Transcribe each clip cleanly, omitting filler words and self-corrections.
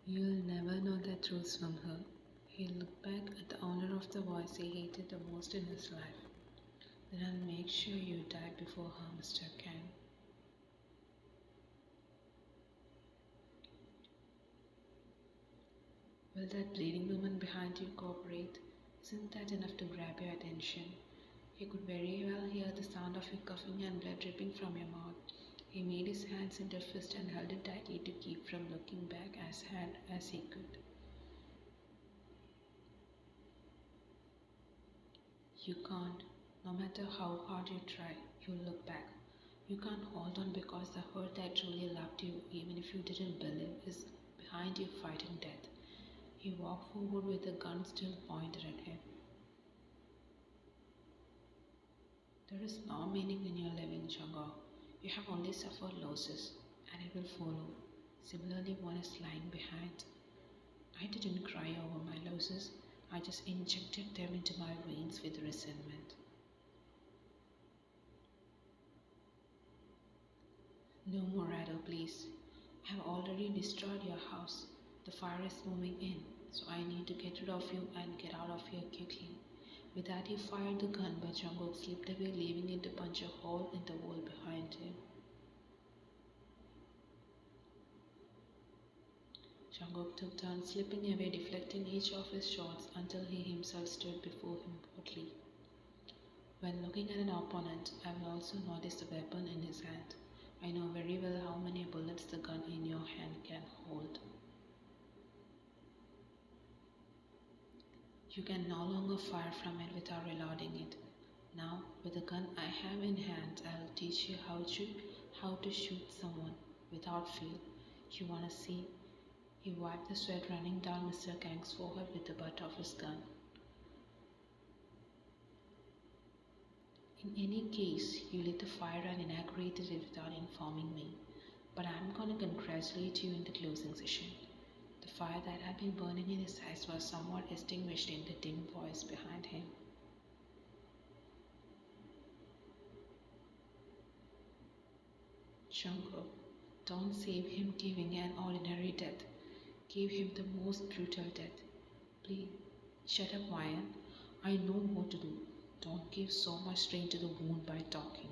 You'll never know the truth from her. He looked back at the owner of the voice he hated the most in his life. Then I'll make sure you die before her, Mr. Kang. Will that bleeding woman behind you cooperate? Isn't that enough to grab your attention? He could very well hear the sound of you coughing and blood dripping from your mouth. He made his hands into a fist and held it tightly to keep from looking back as hard as he could. You can't. No matter how hard you try, you'll look back. You can't hold on because the hurt that truly loved you, even if you didn't believe, is behind you fighting death. He walked forward with the gun still pointed at him. There is no meaning in your living, Jungo. You have only suffered losses, and it will follow. Similarly, one is lying behind. I didn't cry over my losses. I just injected them into my veins with resentment. No more, Rado, please. I have already destroyed your house. The fire is moving in, so I need to get rid of you and get out of here quickly. With that, he fired the gun, but Jungkook slipped away, leaving it to punch a hole in the wall behind him. Jungkook took turns slipping away, deflecting each of his shots until he himself stood before him boldly. When looking at an opponent, I will also notice the weapon in his hand. I know very well how many bullets the gun in your hand can hold. You can no longer fire from it without reloading it. Now, with the gun I have in hand, I'll teach you how to shoot someone without fear. You wanna see? He wiped the sweat running down Mr. Kang's forehead with the butt of his gun. In any case, you lit the fire and inaugurated it without informing me. But I'm gonna congratulate you in the closing session. The fire that had been burning in his eyes was somewhat extinguished in the dim voice behind him. Jungkook, don't save him giving an ordinary death. Give him the most brutal death. Please, shut up, Ryan. I know what to do. Don't give so much strain to the wound by talking.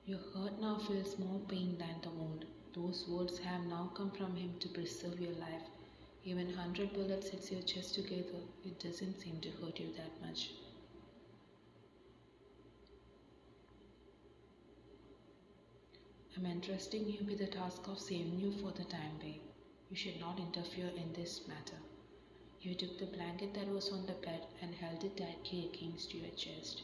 Your hurt now feels more pain than the wound. Those words have now come from him to preserve your life. Even 100 bullets hits your chest together, it doesn't seem to hurt you that much. I'm entrusting you with the task of saving you for the time being. You should not interfere in this matter. You took the blanket that was on the bed and held it tightly against your chest.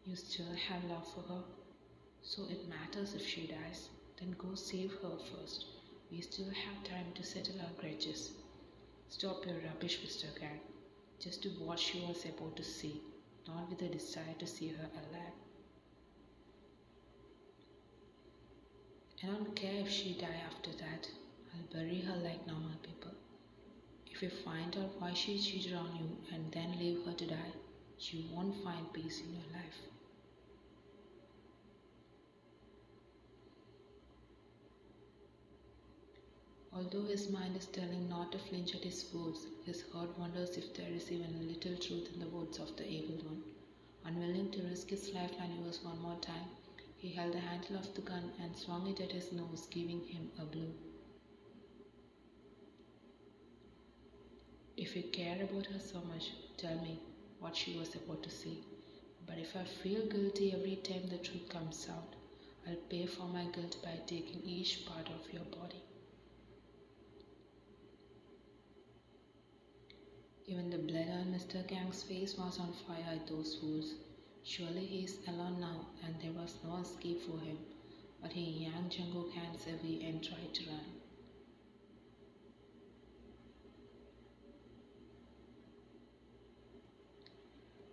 You still have love for her, so it matters if she dies. Then go save her first. We still have time to settle our grudges. Stop your rubbish, Mr. Kang. Just do what she was about to see, not with a desire to see her alive. I don't care if she die after that. I'll bury her like normal people. If you find out why she cheated on you and then leave her to die, you won't find peace in your life. Although his mind is telling not to flinch at his words, his heart wonders if there is even a little truth in the words of the evil one. Unwilling to risk his life and use one more time, he held the handle of the gun and swung it at his nose, giving him a blow. If you care about her so much, tell me what she was about to say. But if I feel guilty every time the truth comes out, I'll pay for my guilt by taking each part of your body. Even the blood on Mr. Kang's face was on fire at those words. Surely he is alone now and there was no escape for him, but he yanked Jungkook's hands away and tried to run.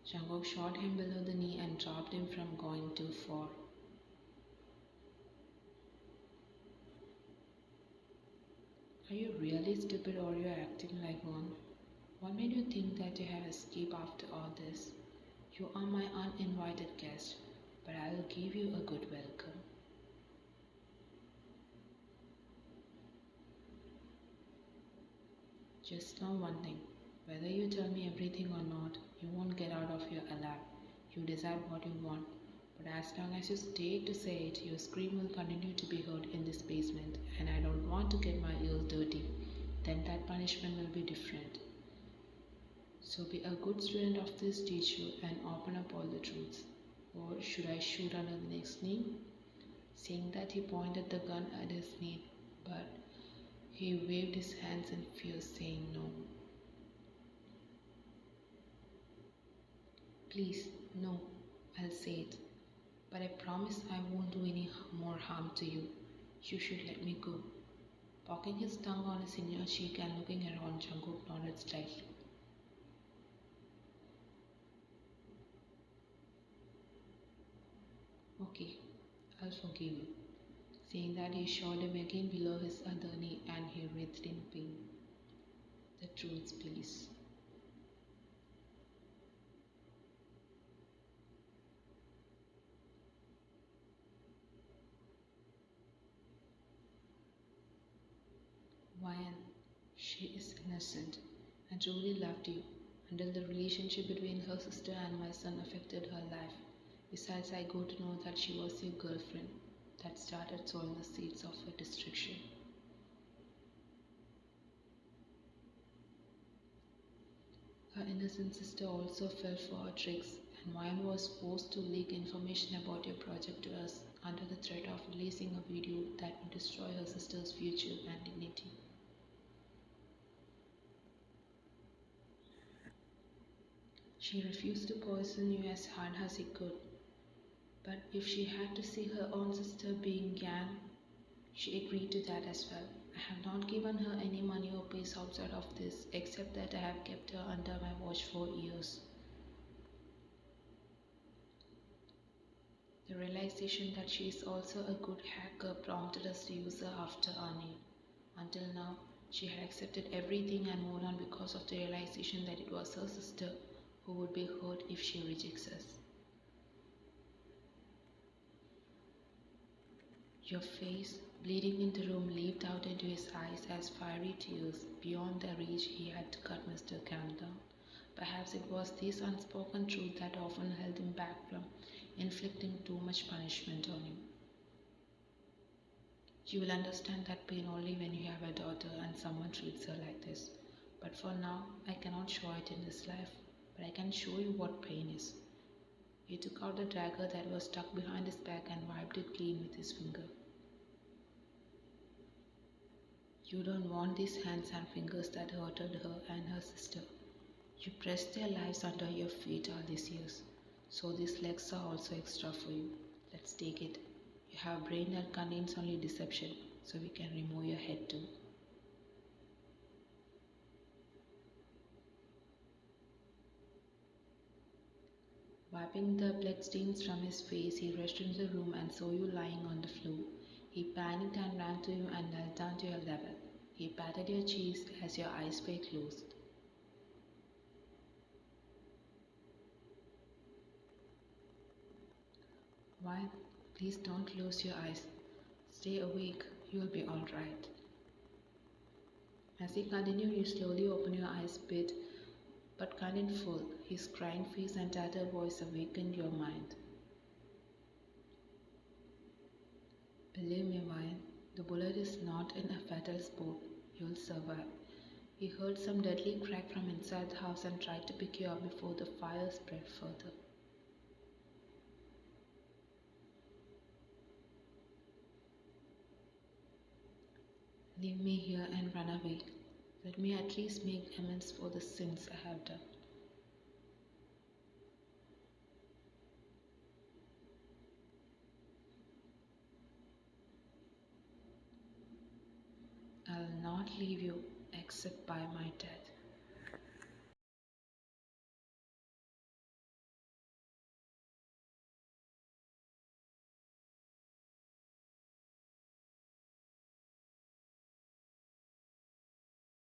Jungkook shot him below the knee and dropped him from going too far. Are you really stupid or you're acting like one? What made you think that you have escaped after all this? You are my uninvited guest, but I'll give you a good welcome. Just know one thing. Whether you tell me everything or not, you won't get out of here alive. You decide what you want. But as long as you stay to say it, your scream will continue to be heard in this basement, and I don't want to get my ears dirty. Then that punishment will be different. So be a good student of this teacher and open up all the truths. Or should I shoot under the next knee? Saying that he pointed the gun at his knee, but he waved his hands in fear, saying no. Please, no, I'll say it. But I promise I won't do any more harm to you. You should let me go. Poking his tongue on his inner cheek and looking around, Jungkook nodded slightly. Okay, I'll forgive you. Saying that, he shot him again below his other knee and he writhed in pain. The truth, please. While she is innocent and truly loved you until the relationship between her sister and my son affected her life. Besides, I got to know that she was your girlfriend that started sowing the seeds of her destruction. Her innocent sister also fell for her tricks, and Ryan was forced to leak information about your project to us under the threat of releasing a video that would destroy her sister's future and dignity. She refused to poison you as hard as he could, but if she had to see her own sister being ganked, she agreed to that as well. I have not given her any money or peace outside of this, except that I have kept her under my watch for years. The realization that she is also a good hacker prompted us to use her after our need. Until now, she had accepted everything and moved on because of the realization that it was her sister who would be hurt if she rejects us. Your face, bleeding in the room, leaped out into his eyes as fiery tears beyond the reach he had to cut Mr. Camp down. Perhaps it was this unspoken truth that often held him back from inflicting too much punishment on you. You will understand that pain only when you have a daughter and someone treats her like this. But for now, I cannot show it in this life, but I can show you what pain is. He took out the dagger that was stuck behind his back and wiped it clean with his finger. You don't want these hands and fingers that hurted her and her sister. You pressed their lives under your feet all these years. So these legs are also extra for you. Let's take it. You have a brain that contains only deception, so we can remove your head too. Wiping the bloodstains from his face, he rushed into the room and saw you lying on the floor. He panicked and ran to you and knelt down to your level. He patted your cheeks as your eyes were closed. Why? Please don't close your eyes. Stay awake. You'll be all right. As he continued, you slowly opened your eyes a bit, but kind in full. His crying face and tattered voice awakened your mind. Believe me, Ryan, the bullet is not in a fatal spot. You'll survive. He heard some deadly crack from inside the house and tried to pick you up before the fire spread further. Leave me here and run away. Let me at least make amends for the sins I have done. I'll not leave you except by my death.